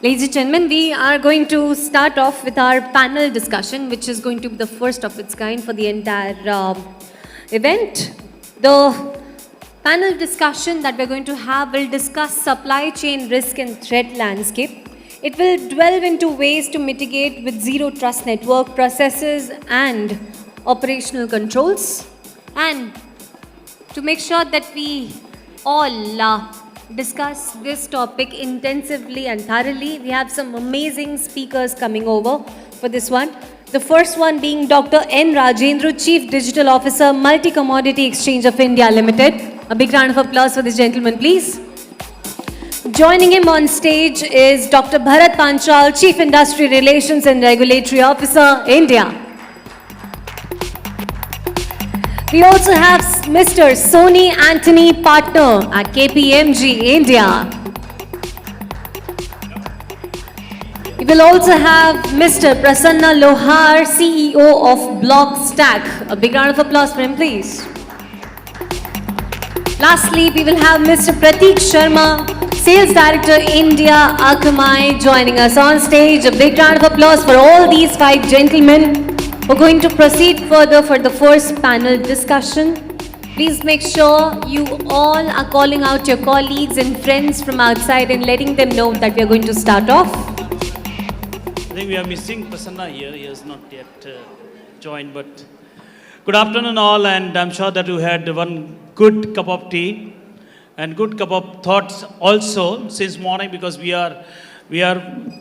Ladies and gentlemen, we are going to start off with our panel discussion, which is going to be the first of its kind for the entire event. The panel discussion that we're going to have will discuss supply chain risk and threat landscape. It will delve into ways to mitigate with zero trust network processes and operational controls, and to make sure that we all discuss this topic intensively and thoroughly. We have some amazing speakers coming over for this one. The first one being Dr. N. Rajendran, Chief Digital Officer, Multi-Commodity Exchange of India Limited. A big round of applause for this gentleman, please. Joining him on stage is Dr. Bharat Panchal, Chief Industry Relations and Regulatory Officer, India. We also have Mr. Sony Anthony, Partner at KPMG, India. We will also have Mr. Prasanna Lohar, CEO of Blockstack. A big round of applause for him, please. Lastly, we will have Mr. Pratik Sharma, Sales Director, India, Akamai, joining us on stage. A big round of applause for all these five gentlemen. We're going to proceed further for the first panel discussion. Please make sure you all are calling out your colleagues and friends from outside and letting them know that we are going to start off. I think we are missing Prasanna here. He has not yet joined, but good afternoon all, and I'm sure that you had one good cup of tea and good cup of thoughts also since morning, because we are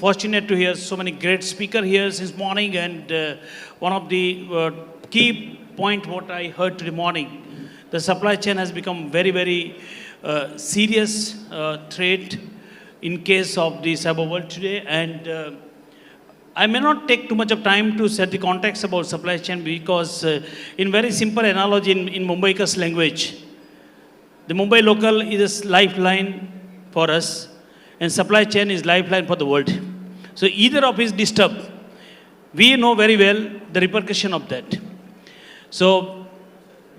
fortunate to hear so many great speakers here since morning, and one of the key point what I heard today morning, the supply chain has become very, very serious threat in case of the cyber world today, and I may not take too much of time to set the context about supply chain, because in very simple analogy in Mumbai's language, the Mumbai local is a lifeline for us, and supply chain is lifeline for the world. So either of is disturbed, we know very well the repercussion of that. So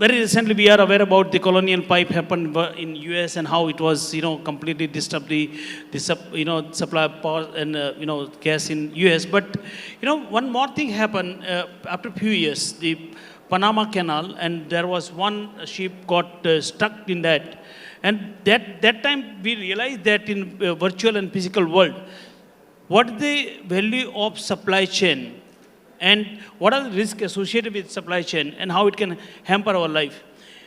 very recently we are aware about the colonial pipe happened in US and how it was, completely disturbed the supply of power and, gas in US. But, one more thing happened after a few years, the Panama Canal, and there was one ship got stuck in that. And that time we realized that in virtual and physical world, what is the value of supply chain and what are the risks associated with supply chain and how it can hamper our life.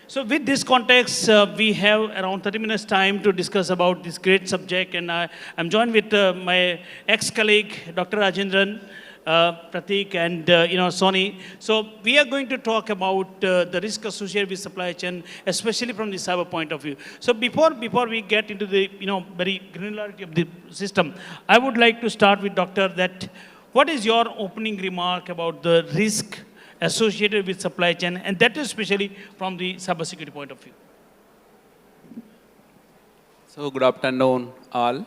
So with this context, we have around 30 minutes time to discuss about this great subject, and I'm joined with my ex-colleague, Dr. Rajendran, Pratik, and Sony. So we are going to talk about the risk associated with supply chain, especially from the cyber point of view. So before we get into the very granularity of the system, I would like to start with Doctor that what is your opening remark about the risk associated with supply chain, and that is especially from the cybersecurity point of view. So good afternoon all.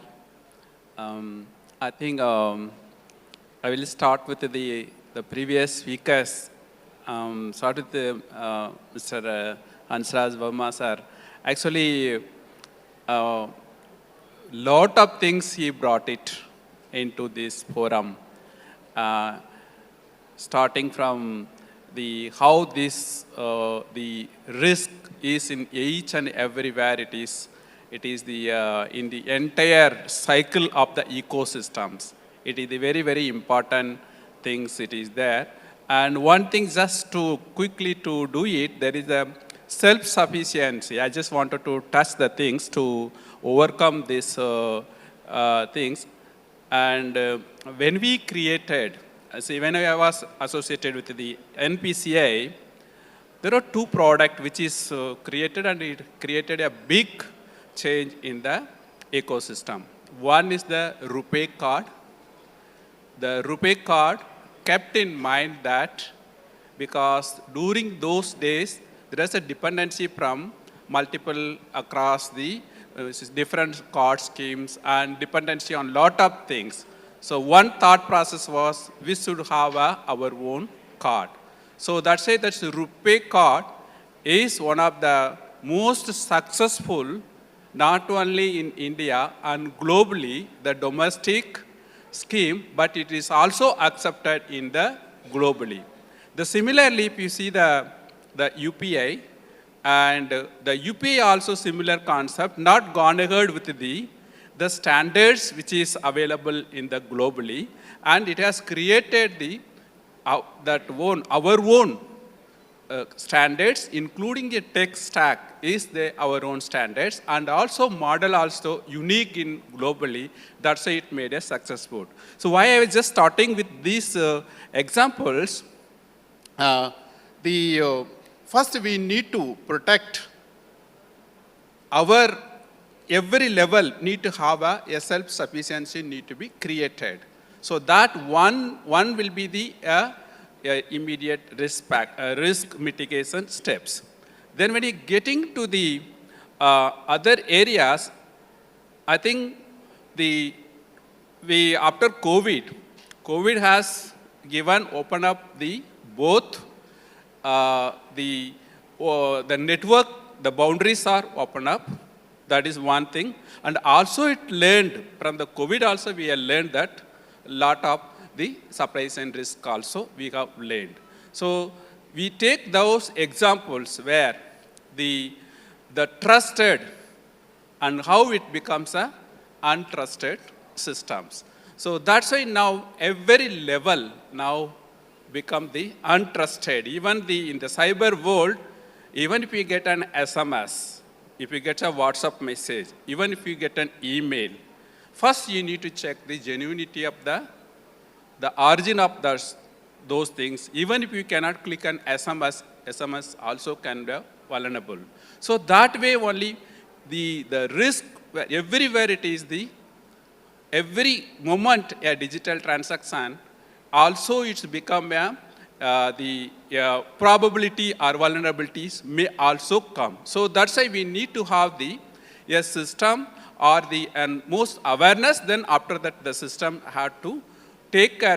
I think I will start with the previous speakers. Start with Mr. Hansraj Verma sir. Actually, lot of things he brought it into this forum. Starting from how this the risk is in each and everywhere it is in the entire cycle of the ecosystems. It is the very, very important things it is there. And one thing just to quickly to do it, there is a self-sufficiency. I just wanted to touch the things to overcome these things. And when we created, when I was associated with the NPCI, there are two products which is created, and it created a big change in the ecosystem. One is the RuPay card. The RuPay card kept in mind that because during those days, there is a dependency from multiple across the different card schemes and dependency on lot of things. So one thought process was we should have our own card. So that's it, that's the RuPay card is one of the most successful, not only in India and globally, the domestic scheme, but it is also accepted in the globally. Similarly, if you see the UPI, and the UPI also similar concept, not gone ahead with the standards which is available in the globally, and it has created our own standards, including a tech stack is our own standards, and also model also unique in globally. That's why it made us successful. So why I was just starting with these examples, first we need to protect our every level need to have a self-sufficiency need to be created. So that one will be the immediate risk mitigation steps. Then when you getting to the other areas, I think after COVID has open up both the network, the boundaries are open up. That is one thing. And also it learned, from the COVID also we have learned that a lot of the supply chain risk also we have learned. So we take those examples where the trusted and how it becomes a untrusted systems. So that's why now every level now become the untrusted. Even in the cyber world, even if you get an SMS, if you get a WhatsApp message, even if you get an email, first you need to check the genuinity of the origin of those things. Even if you cannot click an SMS also can be vulnerable. So that way only the risk, everywhere it is every moment a digital transaction, also it's become the probability or vulnerabilities may also come. So that's why we need to have a system or and most awareness. Then after that the system had to take care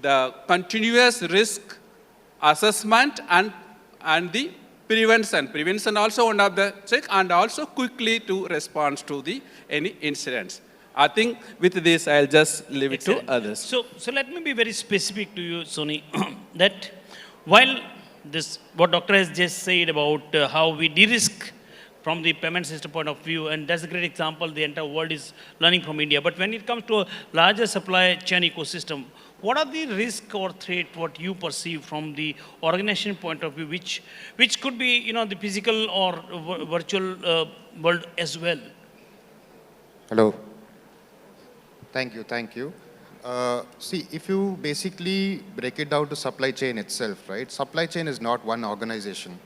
the continuous risk assessment and the prevention also one of the check, and also quickly to respond to any incidents. I think with this, I'll just leave it to others. So let me be very specific to you, Sony, that while what Doctor has just said about how we de-risk from the payment system point of view, and that's a great example, the entire world is learning from India. But when it comes to a larger supply chain ecosystem, what are the risk or threat what you perceive from the organization point of view, which could be the physical or virtual world as well? Hello. Thank you. See, if you basically break it down to supply chain itself, right? Supply chain is not one organization.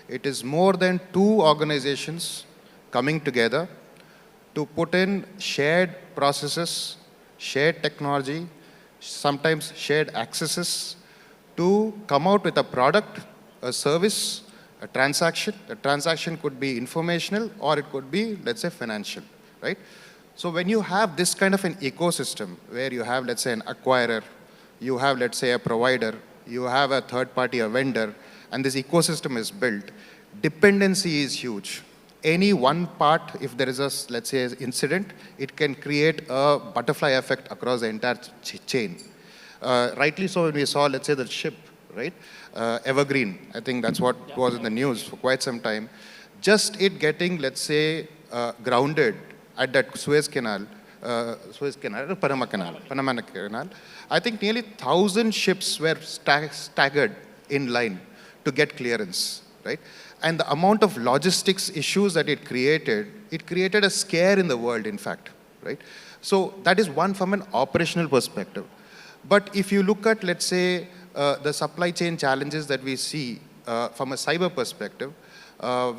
It is more than two organizations coming together to put in shared processes, shared technology, sometimes shared accesses to come out with a product, a service, a transaction. The transaction could be informational or it could be, let's say, financial, right? So when you have this kind of an ecosystem where you have, let's say, an acquirer, you have, let's say, a provider, you have a third party, a vendor, and this ecosystem is built, dependency is huge. Any one part, if there is a, let's say, incident, it can create a butterfly effect across the entire chain. Rightly so, when we saw, let's say, the ship, right? Evergreen, I think that's what was in the news for quite some time. Just it getting, let's say, grounded at that Panama Canal, I think nearly 1,000 ships were staggered in line to get clearance, right? And the amount of logistics issues that it created a scare in the world, in fact, right? So that is one from an operational perspective. But if you look at, let's say, the supply chain challenges that we see from a cyber perspective,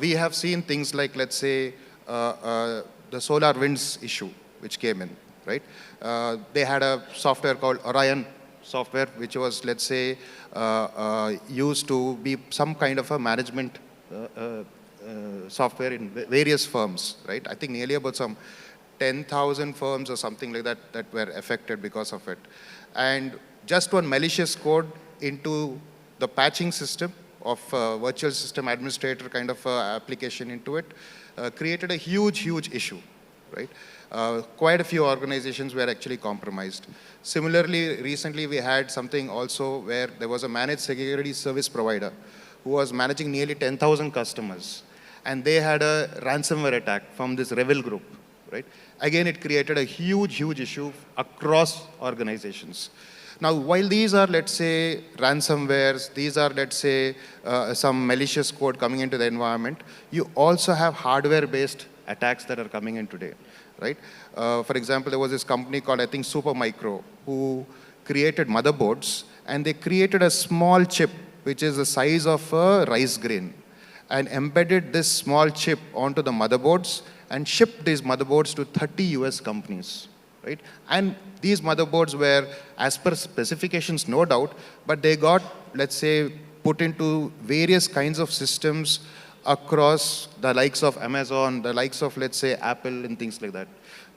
we have seen things like, let's say, the solar winds issue, which came in, right? They had a software called Orion software, which was, let's say, used to be some kind of a management software in various firms, right? I think nearly about some 10,000 firms or something like that that were affected because of it. And just one malicious code into the patching system of virtual system administrator kind of application into it created a huge issue, right? Quite a few organizations were actually compromised. Similarly, recently we had something also where there was a managed security service provider who was managing nearly 10,000 customers. And they had a ransomware attack from this rebel group, right? Again, it created a huge, huge issue across organizations. Now, while these are, let's say, ransomwares, these are, let's say, some malicious code coming into the environment, you also have hardware-based attacks that are coming in today, right? For example, there was this company called, I think, Supermicro, who created motherboards, and they created a small chip, which is the size of a rice grain, and embedded this small chip onto the motherboards and shipped these motherboards to 30 US companies, right? And these motherboards were as per specifications, no doubt, but they got, let's say, put into various kinds of systems across the likes of Amazon, the likes of, let's say, Apple and things like that.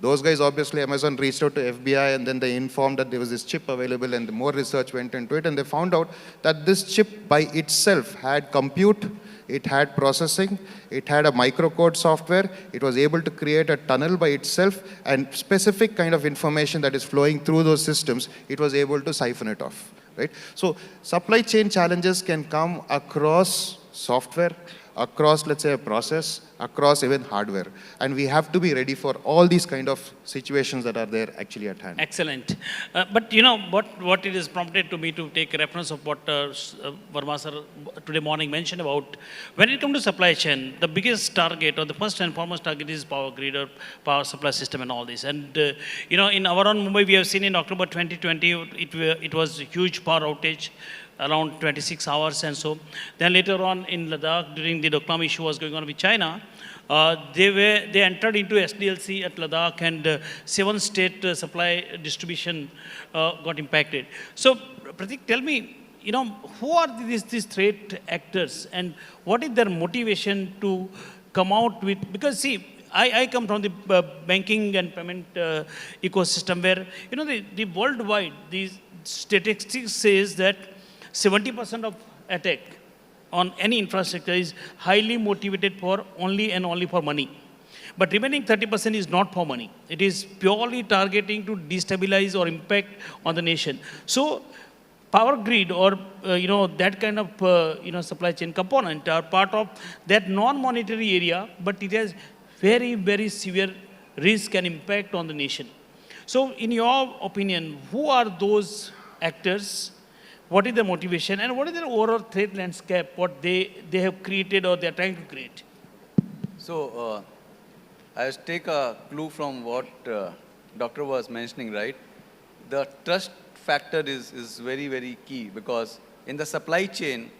Those guys, obviously, Amazon reached out to FBI and then they informed that there was this chip available and more research went into it and they found out that this chip by itself had compute, it had processing, it had a microcode software, it was able to create a tunnel by itself and specific kind of information that is flowing through those systems, it was able to siphon it off, right? So supply chain challenges can come across software, across, let's say, a process, across even hardware. And we have to be ready for all these kind of situations that are there actually at hand. Excellent. But you know, what it is prompted to me to take reference of what Verma sir today morning mentioned about, when it comes to supply chain, the biggest target or the first and foremost target is power grid or power supply system and all this. And you know, in our own Mumbai, we have seen in October 2020, it was a huge power outage, around 26 hours and so. Then later on in Ladakh, during the Doklam issue was going on with China, they entered into SDLC at Ladakh and 7-state supply distribution got impacted. So Pratik, tell me, you know, who are these threat actors and what is their motivation to come out with, because see, I come from the banking and payment ecosystem where, you know, the worldwide, these statistics says that 70% of attack on any infrastructure is highly motivated for only and only for money. But remaining 30% is not for money. It is purely targeting to destabilize or impact on the nation. So power grid or you know, that kind of you know, supply chain component are part of that non-monetary area, but it has very, very severe risk and impact on the nation. So in your opinion, who are those actors? What is the motivation and what is the overall threat landscape, what they have created or they are trying to create? So, I'll take a clue from what doctor was mentioning, right? The trust factor is very, very key because in the supply chain,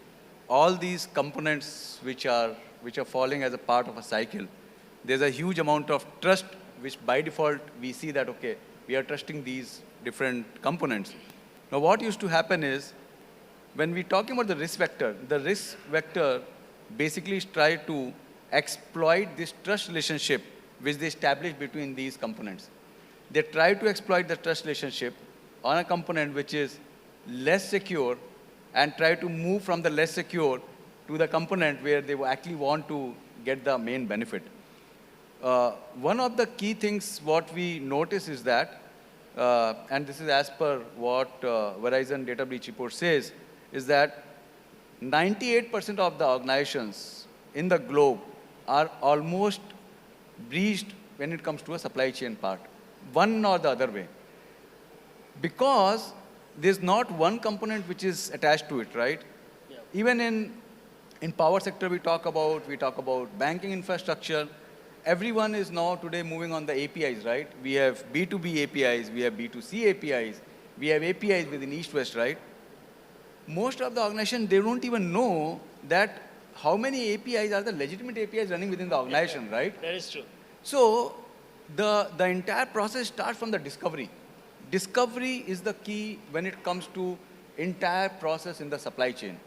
all these components which are falling as a part of a cycle, there's a huge amount of trust which by default we see that, okay, we are trusting these different components. Now, what used to happen is, when we're talking about the risk vector basically try to exploit this trust relationship which they establish between these components. They try to exploit the trust relationship on a component which is less secure and try to move from the less secure to the component where they actually want to get the main benefit. One of the key things what we notice is that, and this is as per what Verizon data breach report says, is that 98% of the organizations in the globe are almost breached when it comes to a supply chain part, one or the other way. Because there's not one component which is attached to it, right? Yeah. Even in power sector we talk about banking infrastructure. Everyone is now today moving on the APIs, right? We have B2B APIs, we have B2C APIs, we have APIs within East-West, right? Most of the organization, they don't even know that how many APIs are the legitimate APIs running within the organization, right? That is true. So the entire process starts from the discovery. Discovery is the key when it comes to entire process in the supply chain.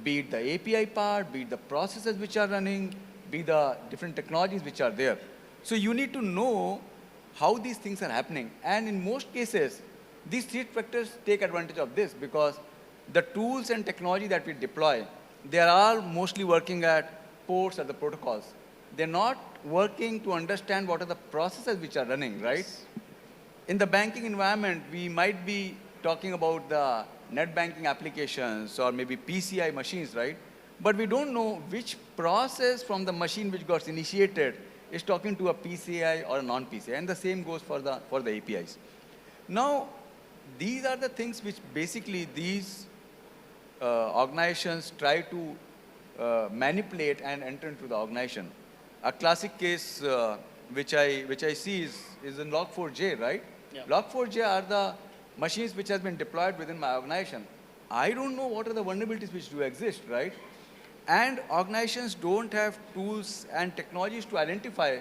Be it the API part, be it the processes which are running, be the different technologies which are there. So you need to know how these things are happening. And in most cases, these threat vectors take advantage of this because the tools and technology that we deploy, they are all mostly working at ports or the protocols. they're not working to understand what are the processes which are running, right? In the banking environment, we might be talking about the net banking applications or maybe PCI machines, right? But we don't know which process from the machine which got initiated is talking to a PCI or a non-PCI, and the same goes for the APIs. Now, these are the things which basically these organizations try to manipulate and enter into the organization. A classic case which I see is in Log4j, right? Yeah. Log4j are the machines which has been deployed within my organization. I don't know what are the vulnerabilities which do exist, right? And organizations don't have tools and technologies to identify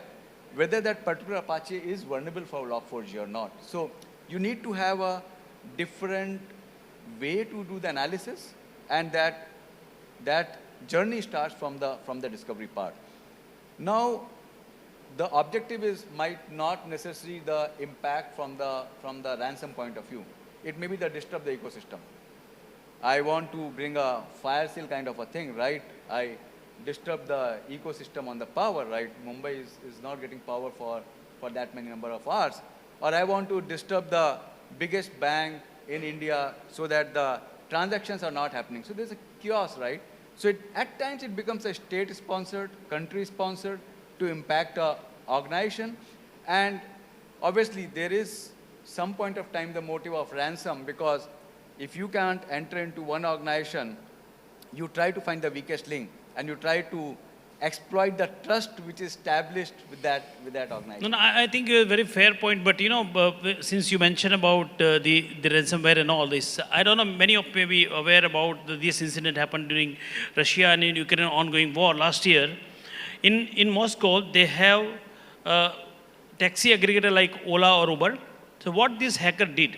whether that particular Apache is vulnerable for Log4j or not. So you need to have a different way to do the analysis, and that journey starts from the discovery part. Now, the objective might not necessarily the impact from the ransom point of view. It may be the disrupt the ecosystem. I want to bring a fire sale kind of a thing, right? I disturb the ecosystem on the power, right? Mumbai is not getting power for that many number of hours. Or I want to disturb the biggest bank in India so that the transactions are not happening. So there's a chaos, right? So at times it becomes a state-sponsored, country-sponsored to impact a organization. And obviously there is some point of time the motive of ransom, because if you can't enter into one organization, you try to find the weakest link and you try to exploit the trust which is established with that organization. No, I think a very fair point, but since you mentioned about the ransomware and all this, I don't know, many of you may be aware about this incident happened during Russia and Ukraine ongoing war last year. In Moscow, they have taxi aggregator like Ola or Uber. So what this hacker did,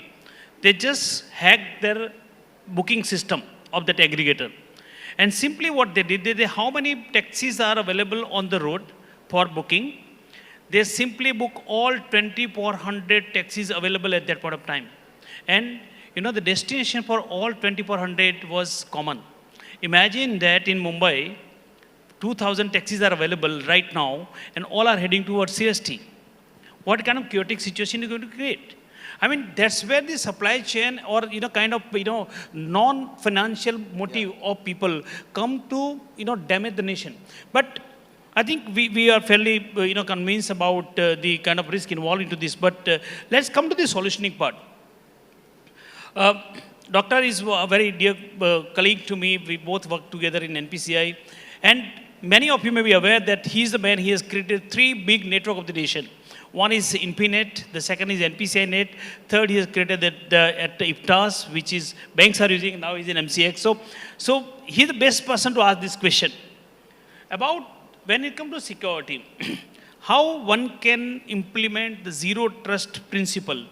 they just hacked their booking system of that aggregator. And simply what they did, how many taxis are available on the road for booking. They simply book all 2,400 taxis available at that point of time. And the destination for all 2,400 was common. Imagine that in Mumbai, 2,000 taxis are available right now and all are heading towards CST. What kind of chaotic situation are you going to create? I mean, that's where the supply chain or, non-financial motive of people come to, damage the nation. But I think we are fairly, convinced about the kind of risk involved into this. But let's come to the solutioning part. Doctor is a very dear colleague to me. We both work together in NPCI. And many of you may be aware that he's the man, he has created 3 big network of the nation. One is InpiNet, the second is NPCI Net, third he has created at IFTAS, which is banks are using, now he's in MCX. So he's the best person to ask this question. About when it comes to security, how one can implement the zero trust principle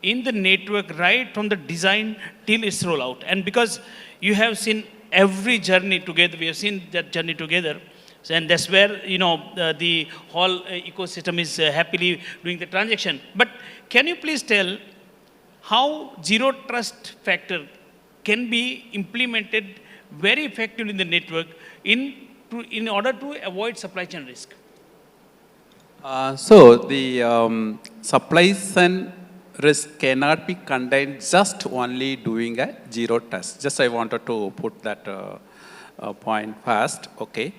in the network right from the design till its rollout. And because you have seen every journey together, we have seen that journey together. And that's where, the whole ecosystem is happily doing the transaction. But can you please tell how zero trust factor can be implemented very effectively in the network in order to avoid supply chain risk? So the supply chain risk cannot be contained just only doing a zero trust. Just I wanted to put that point first, okay.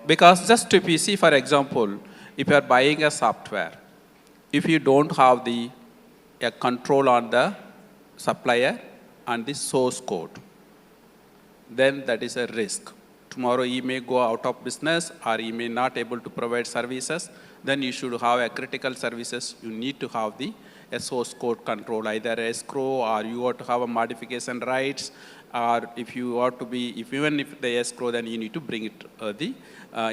Because just if you see, for example, if you are buying a software, if you don't have a control on the supplier and the source code, then that is a risk. Tomorrow he may go out of business or he may not able to provide services. Then you should have a critical services. You need to have the source code control, either escrow or you ought to have a modification rights. Or if you ought to be, even if the escrow, then you need to bring it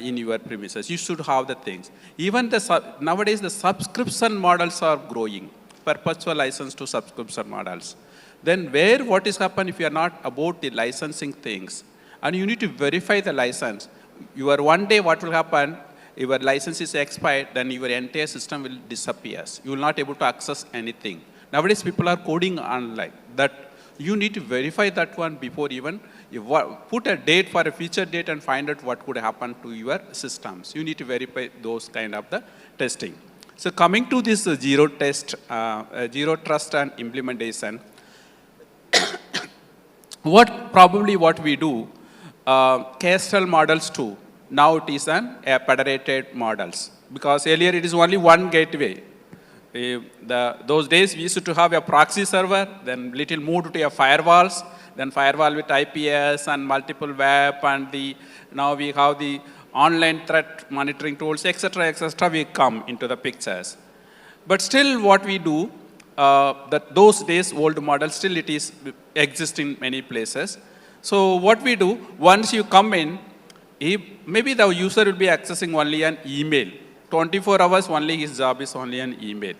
in your premises. You should have the things. Even nowadays the subscription models are growing, perpetual license to subscription models. Then what is happened if you are not about the licensing things, and you need to verify the license. One day what will happen, your license is expired, then your entire system will disappear. You will not able to access anything. Nowadays people are coding online that you need to verify that one before even you put a date for a future date and find out what could happen to your systems. You need to verify those kind of the testing. So coming to this zero trust and implementation, what we do, castle models too. Now it is a federated models, because earlier it is only one gateway. Those days we used to have a proxy server, then little moved to a firewalls, then firewall with IPS and multiple web, and now we have the online threat monitoring tools, etc., we come into the pictures. But still what we do, those days old model, still it is exist in many places. So what we do, once you come in, maybe the user will be accessing only an email. 24 hours only his job is only an email.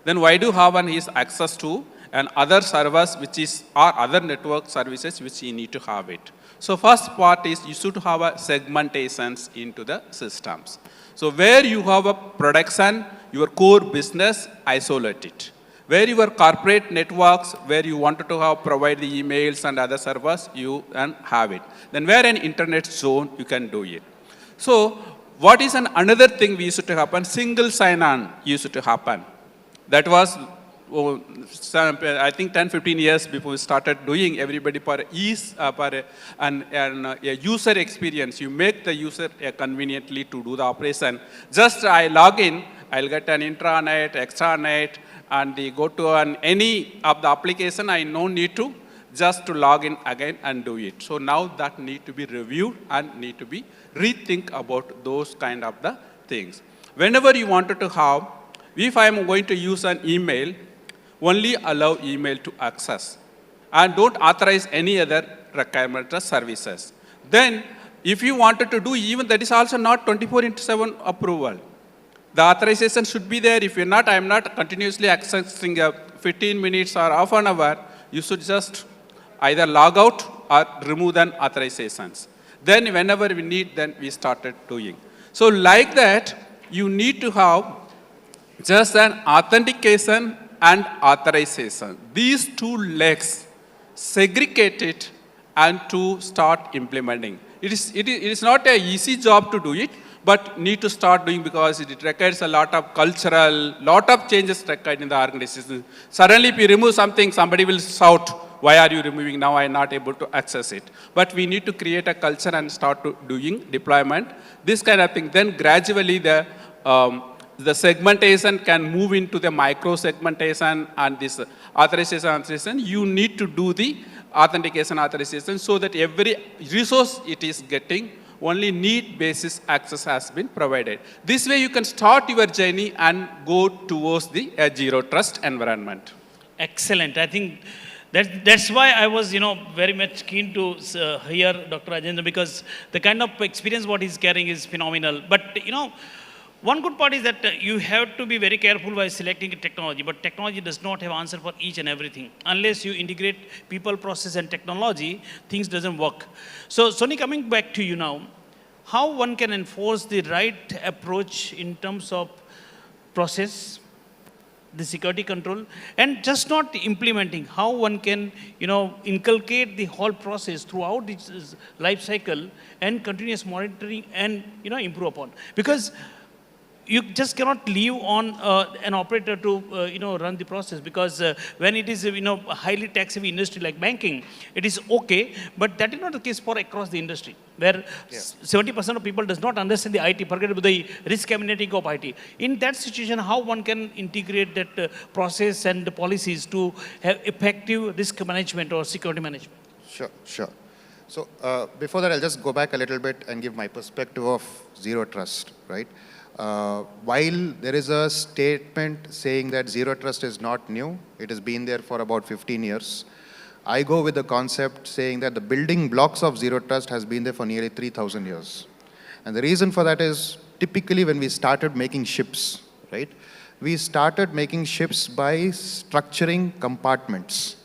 Then why do have his access to and other servers or other network services which he need to have it. So first part is you should have a segmentations into the systems. So where you have a production, your core business, isolate it. Where your corporate networks, where you wanted to provide the emails and other servers, you can have it. Then where an internet zone, you can do it. So what is another thing we used to happen? Single sign-on used to happen. That was, I think 10-15 years before we started doing everybody for ease, for a user experience. You make the user conveniently to do the operation. Just I log in, I'll get an intranet, extranet, and they go to any of the application. I no need to just to log in again and do it. So now that need to be reviewed and need to be rethink about those kind of the things. Whenever you wanted to have, if I am going to use an email, only allow email to access and don't authorize any other requirement or services. Then if you wanted to do, even that is also not 24/7 approval. The authorization should be there. If you're not, I'm not continuously accessing 15 minutes or half an hour, you should just either log out or remove the authorizations. Then whenever we need, then we started doing. So like that, you need to have just an authentication and authorization. These two legs, segregate it and to start implementing. It is not an easy job to do it, but need to start doing because it requires a lot of cultural, lot of changes required in the organization. Suddenly if you remove something, somebody will shout, why are you removing now? I am not able to access it. But we need to create a culture and start doing deployment, this kind of thing. Then gradually the segmentation can move into the micro segmentation and this authorization. You need to do the authentication authorization so that every resource it is getting, only need basis access has been provided. This way you can start your journey and go towards the zero trust environment. Excellent. I think that's why I was, very much keen to hear Dr. Rajendran, because the kind of experience what he's carrying is phenomenal. But, one good part is that you have to be very careful while selecting a technology, but technology does not have answer for each and everything. Unless you integrate people, process, and technology, things doesn't work. So, Sony, coming back to you now, how one can enforce the right approach in terms of process, the security control, and just not implementing, how one can, inculcate the whole process throughout its life cycle and continuous monitoring and, improve upon. Because you just cannot leave on an operator to run the process, because when it is a highly tax heavy industry like banking, it is okay, but that is not the case for across the industry, where 70% of people does not understand the IT, forget about the risk emanating of IT. In that situation, how one can integrate that process and the policies to have effective risk management or security management? Sure. So before that, I'll just go back a little bit and give my perspective of zero trust, right? While there is a statement saying that zero trust is not new, it has been there for about 15 years. I go with the concept saying that the building blocks of zero trust has been there for nearly 3,000 years. And the reason for that is typically when we started making ships, right? We started making ships by structuring compartments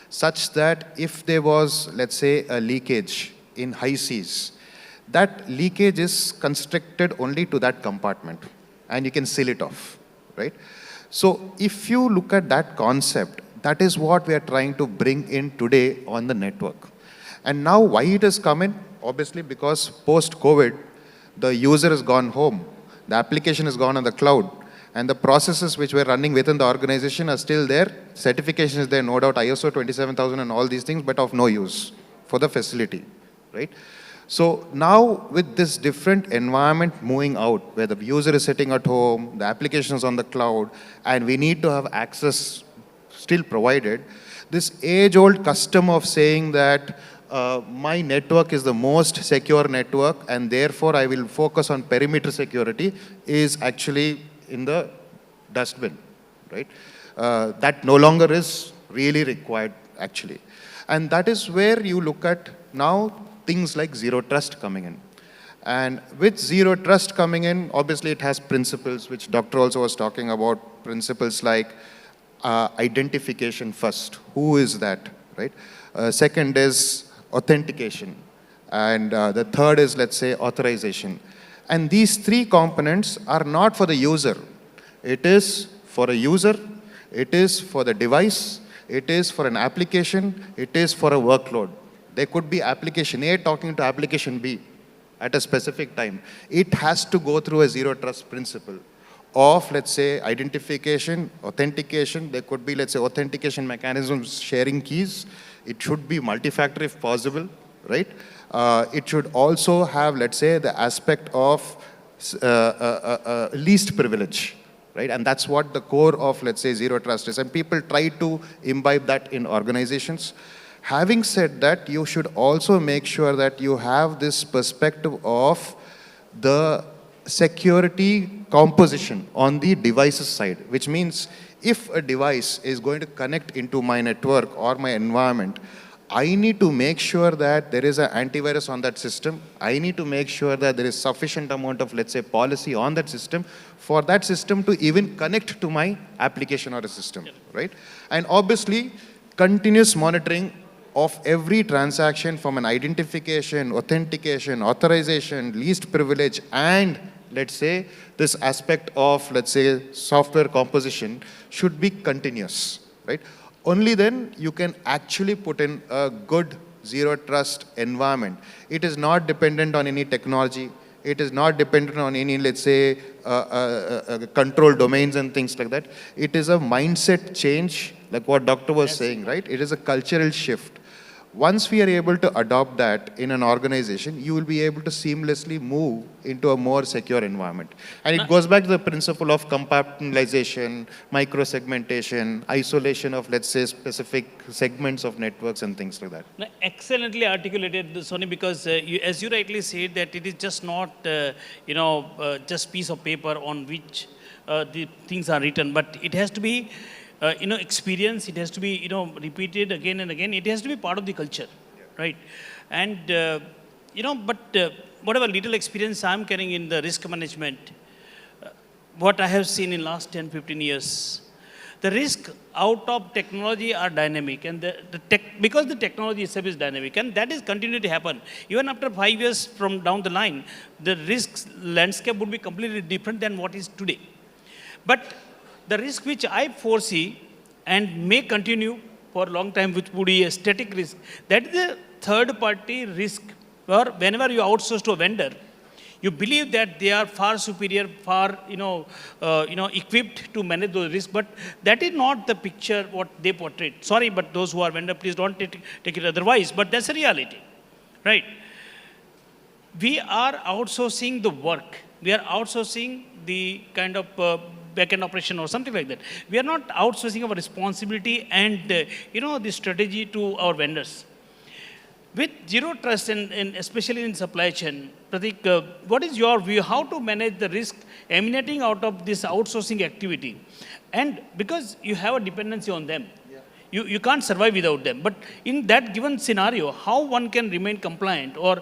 such that if there was, let's say, a leakage in high seas, that leakage is constricted only to that compartment and you can seal it off, right? So if you look at that concept, That is what we are trying to bring in today on the network. And now why it has come in? Obviously because post-COVID, the user has gone home, the application has gone on the cloud, and the processes which were running within the organization are still there. Certification is there, no doubt, ISO 27000 and all these things, but of no use for the facility, right? So now with this different environment moving out, where the user is sitting at home, the application is on the cloud, and we need to have access still provided, this age-old custom of saying that my network is the most secure network and therefore I will focus on perimeter security is actually in the dustbin, right? That no longer is really required actually. And that is where you look at now things like zero trust coming in. And with zero trust coming in, obviously it has principles, which Doctor also was talking about, principles like identification first. Who is that, right? Second is authentication. And the third is, let's say, authorization. And these three components are not for the user. It is for a user, it is for the device, it is for an application, it is for a workload. There could be application A talking to application B at a specific time. It has to go through a zero trust principle of, let's say, identification, authentication. There could be, let's say, authentication mechanisms, sharing keys. It should be multi-factor if possible, right? It should also have, let's say, the aspect of least privilege, right? And that's what the core of, let's say, zero trust is. And people try to imbibe that in organizations. Having said that, you should also make sure that you have this perspective of the security composition on the devices side, which means if a device is going to connect into my network or my environment, I need to make sure that there is an antivirus on that system. I need to make sure that there is sufficient amount of, let's say, policy on that system for that system to even connect to my application or a system, right? And obviously, continuous monitoring of every transaction from an identification, authentication, authorization, least privilege, and let's say this aspect of, let's say, software composition should be continuous, right? Only then you can actually put in a good zero trust environment. It is not dependent on any technology. It is not dependent on any, let's say, control domains and things like that. It is a mindset change, like what Doctor was saying, right? It is a cultural shift. Once we are able to adopt that in an organization, you will be able to seamlessly move into a more secure environment. And it goes back to the principle of compartmentalization, micro-segmentation, isolation of, let's say, specific segments of networks and things like that. No, excellently articulated, Sony, because as you rightly said, that it is just not, just piece of paper on which the things are written, but it has to be experience, it has to be, repeated again and again. It has to be part of the culture, right? And, whatever little experience I'm carrying in the risk management, what I have seen in last 10, 15 years, the risk out of technology are dynamic, and because the technology itself is dynamic, and that is continuing to happen. Even after 5 years from down the line, the risk landscape would be completely different than what is today. But the risk which I foresee and may continue for a long time, which would be a static risk, that is a third-party risk, or whenever you outsource to a vendor, you believe that they are far superior, far equipped to manage those risks, but that is not the picture what they portray. Sorry, but those who are vendor, please don't take it otherwise, but that's a reality, right? We are outsourcing the work. We are outsourcing the kind of back-end operation or something like that. We are not outsourcing our responsibility and, the strategy to our vendors. With zero trust, and especially in supply chain, Pratik, what is your view? How to manage the risk emanating out of this outsourcing activity? And because you have a dependency on them, you can't survive without them. But in that given scenario, how one can remain compliant or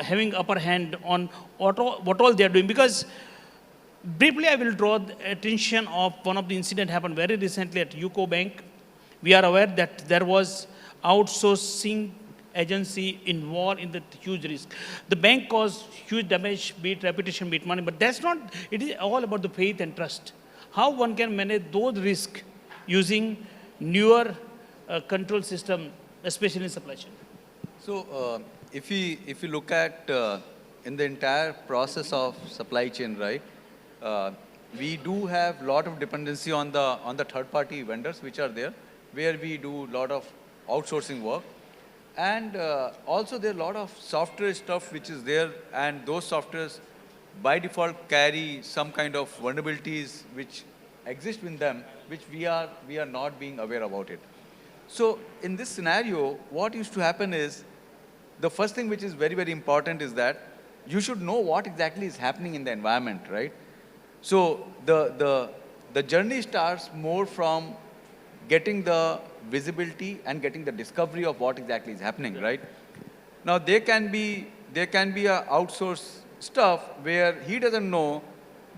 having upper hand on what all they are doing? Because briefly, I will draw the attention of one of the incident happened very recently at UCO Bank. We are aware that there was outsourcing agency involved in the huge risk. The bank caused huge damage, be it reputation, be it money, but that's not, it is all about the faith and trust. How one can manage those risks using newer control system, especially in supply chain? So if you look at in the entire process of supply chain, right, we do have a lot of dependency on the third-party vendors which are there, where we do a lot of outsourcing work. And also there are a lot of software stuff which is there, and those softwares by default carry some kind of vulnerabilities which exist in them, which we are not being aware about it. So in this scenario, what used to happen is, the first thing which is very, very important is that you should know what exactly is happening in the environment, right? So the journey starts more from getting the visibility and getting the discovery of what exactly is happening, right? Now there can be a outsourced stuff where he doesn't know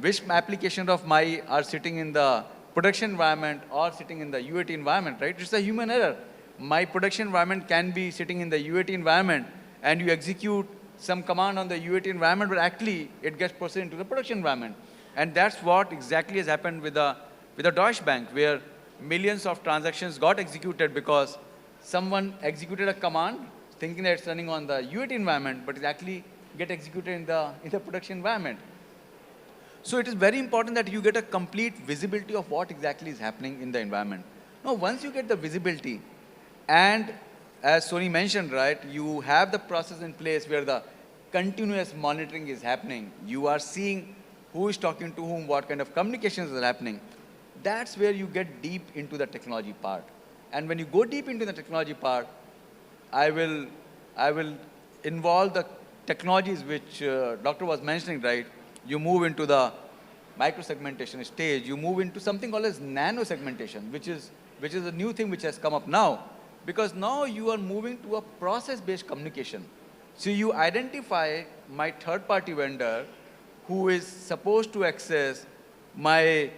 which application of my are sitting in the production environment or sitting in the UAT environment, right? It's a human error. My production environment can be sitting in the UAT environment, and you execute some command on the UAT environment, but actually it gets processed into the production environment. And that's what exactly has happened with the Deutsche Bank, where millions of transactions got executed because someone executed a command thinking that it's running on the UAT environment, but it actually get executed in the production environment. So it is very important that you get a complete visibility of what exactly is happening in the environment. Now, once you get the visibility, and as Sony mentioned, right, you have the process in place where the continuous monitoring is happening. You are seeing who is talking to whom, what kind of communications are happening. That's where you get deep into the technology part. And when you go deep into the technology part, I will involve the technologies which Doctor was mentioning, right? You move into the micro-segmentation stage. You move into something called as nano-segmentation, which is a new thing which has come up now. Because now you are moving to a process-based communication. So you identify my third-party vendor who is supposed to access my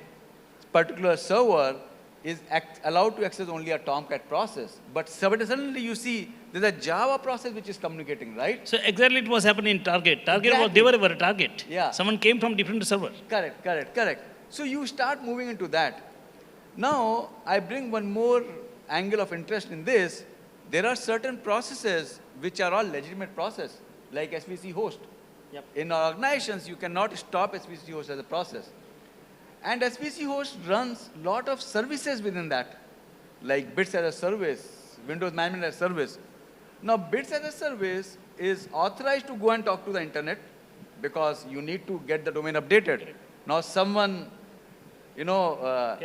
particular server is allowed to access only a Tomcat process. But suddenly you see there's a Java process which is communicating, right? So exactly it was happening in Target. Target was, Exactly. they were a target. Yeah. Someone came from different server. Correct. So you start moving into that. Now, I bring one more angle of interest in this. There are certain processes which are all legitimate process, like SVC host. Yep. In our organizations, you cannot stop SVC host as a process. And SVC host runs a lot of services within that, like bits as a service, Windows management as a service. Now, bits as a service is authorized to go and talk to the internet because you need to get the domain updated. Now, someone,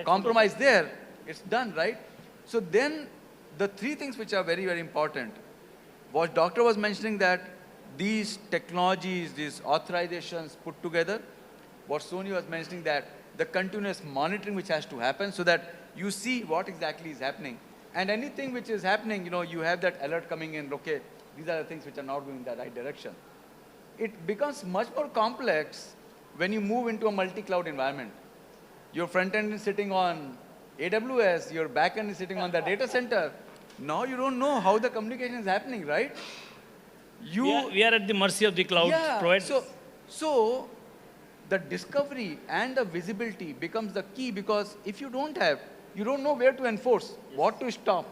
compromise there, it's done, right? So then, the three things which are very, very important, what Doctor was mentioning that these technologies, these authorizations put together, what Sony was mentioning that the continuous monitoring which has to happen so that you see what exactly is happening. And anything which is happening, you have that alert coming in, okay, these are the things which are not going in the right direction. It becomes much more complex when you move into a multi-cloud environment. Your front end is sitting on AWS, your back end is sitting on the data center. Now you don't know how the communication is happening, right? We are at the mercy of the cloud providers. So the discovery and the visibility becomes the key, because if you don't know where to enforce, what to stop,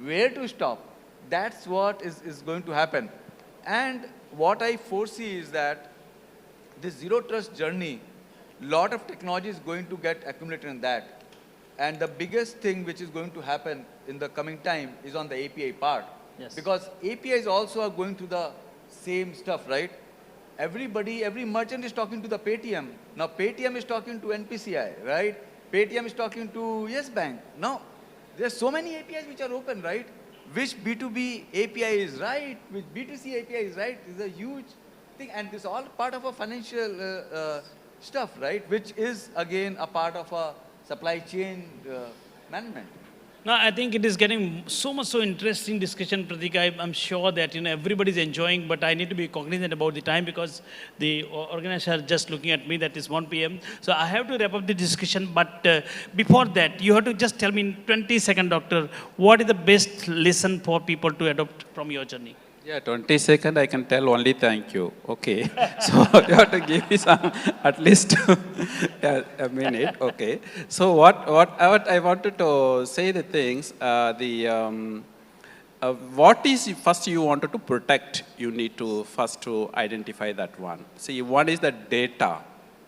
where to stop. That's what is going to happen. And what I foresee is that this zero trust journey, lot of technology is going to get accumulated in that. And the biggest thing which is going to happen in the coming time is on the API part. Yes. Because APIs also are going through the same stuff, right? Every merchant is talking to the Paytm. Now Paytm is talking to NPCI, right? Paytm is talking to Yes Bank. Now, there are so many APIs which are open, right? Which B2B API is right, which B2C API is right, is a huge thing. And this is all part of a financial stuff, right? Which is, again, a part of a supply chain management. No, I think it is getting so interesting discussion, Pratik. I'm sure that everybody's enjoying, but I need to be cognizant about the time because the organizers are just looking at me that it's 1 p.m. So I have to wrap up the discussion. But before that, you have to just tell me in 20 seconds, Doctor, what is the best lesson for people to adopt from your journey? Yeah, 20 seconds, I can tell only thank you. Okay. So you have to give me some, at least a minute. Okay. So what I wanted to say the things, what is first you wanted to protect, you need to first to identify that one. See, one is the data.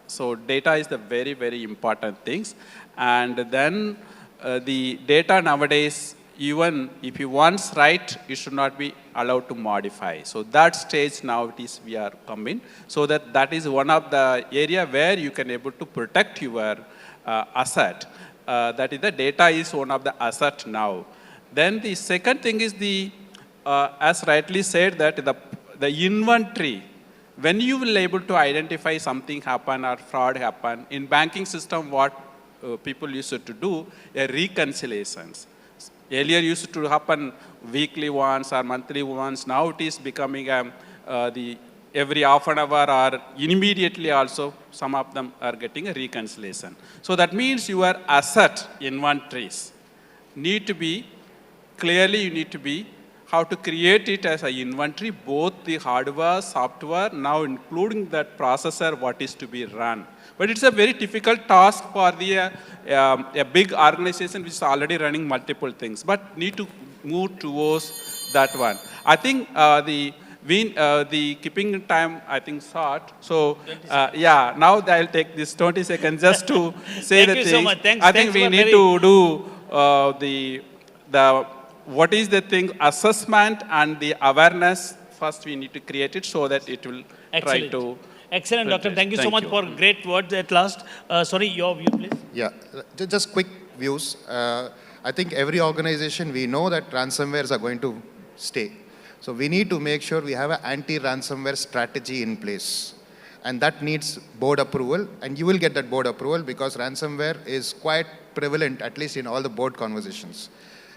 So data is the very, very important things. And then the data nowadays, even if you once write, you should not be allowed to modify. So that stage now it is we are coming. So that is one of the area where you can able to protect your asset. That is the data is one of the asset now. Then the second thing is the, as rightly said, that the inventory. When you will able to identify something happen or fraud happen, in banking system what people used to do, reconciliations. Earlier used to happen weekly ones or monthly ones. Now it is becoming the every half an hour or immediately also some of them are getting a reconciliation. So that means your asset inventories need to be, clearly you need to be how to create it as an inventory, both the hardware, software, now including that processor, what is to be run. But it's a very difficult task for the a big organization which is already running multiple things, but need to move towards that one. I think the keeping time, I think, short. So, yeah, now I'll take this 20 seconds just to say Thank the you thing. so much. Thanks, I think thanks we for need to do the what is the thing, assessment and the awareness. First, we need to create it so that it will try to. Excellent, Doctor. Thank you so much for great words at last. Sorry, your view, please. Yeah, just quick views. I think every organization, we know that ransomwares are going to stay. So we need to make sure we have an anti-ransomware strategy in place. And that needs board approval. And you will get that board approval because ransomware is quite prevalent, at least in all the board conversations.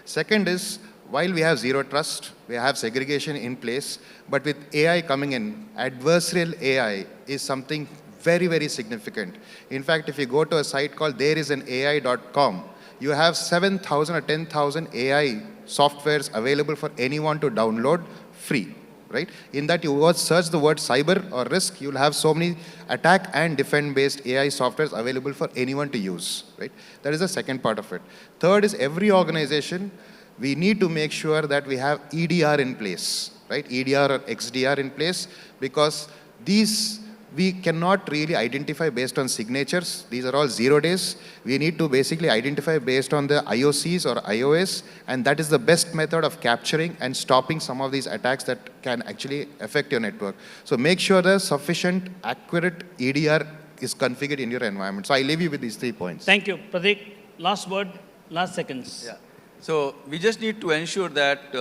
Second is, while we have zero trust, we have segregation in place, but with AI coming in, adversarial AI is something very, very significant. In fact, if you go to a site called thereisAnai.com, you have 7,000 or 10,000 AI softwares available for anyone to download free, right? In that you search the word cyber or risk, you'll have so many attack and defend based AI softwares available for anyone to use, right? That is the second part of it. Third is every organization, we need to make sure that we have EDR in place, right? EDR or XDR in place, because these we cannot really identify based on signatures. These are all 0 days. We need to basically identify based on the IOCs or iOS, and that is the best method of capturing and stopping some of these attacks that can actually affect your network. So make sure the sufficient, accurate EDR is configured in your environment. So I leave you with these 3 points. Thank you. Pratik, last word, last seconds. Yeah. So we just need to ensure that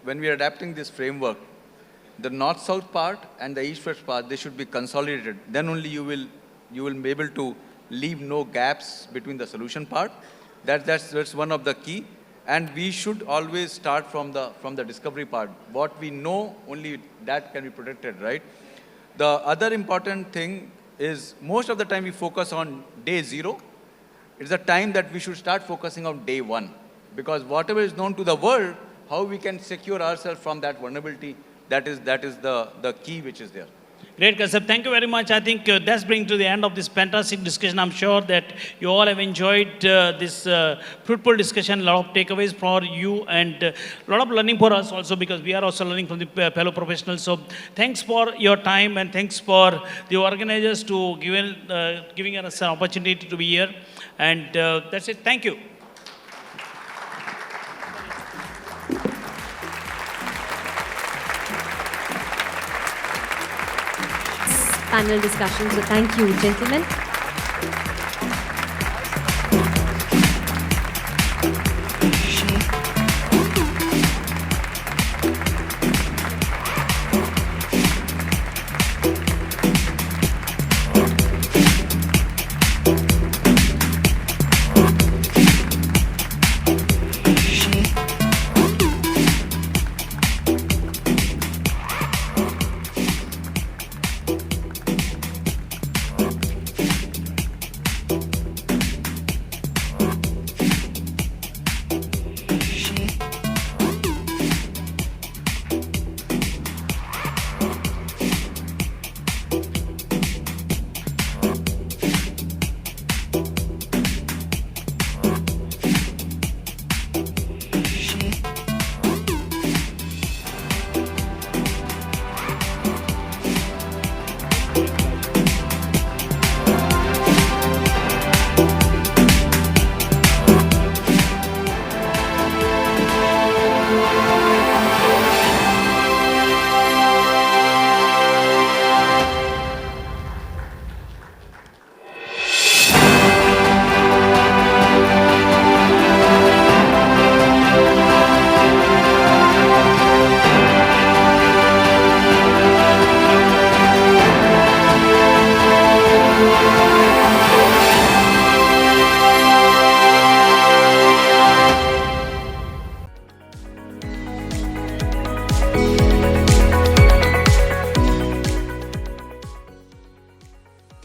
when we are adapting this framework, the north-south part and the east-west part, they should be consolidated. Then only you will be able to leave no gaps between the solution part. That's one of the key. And we should always start from the discovery part. What we know, only that can be protected, right? The other important thing is most of the time we focus on day 0. It's the time that we should start focusing on day 1. Because whatever is known to the world, how we can secure ourselves from that vulnerability, that is the key which is there. Great, Kasab. Thank you very much. I think that's bringing to the end of this fantastic discussion. I'm sure that you all have enjoyed this fruitful discussion, a lot of takeaways for you and a lot of learning for us also, because we are also learning from the fellow professionals. So thanks for your time and thanks for the organizers to giving us an opportunity to be here. And that's it. Thank you. Panel discussion. So thank you, gentlemen.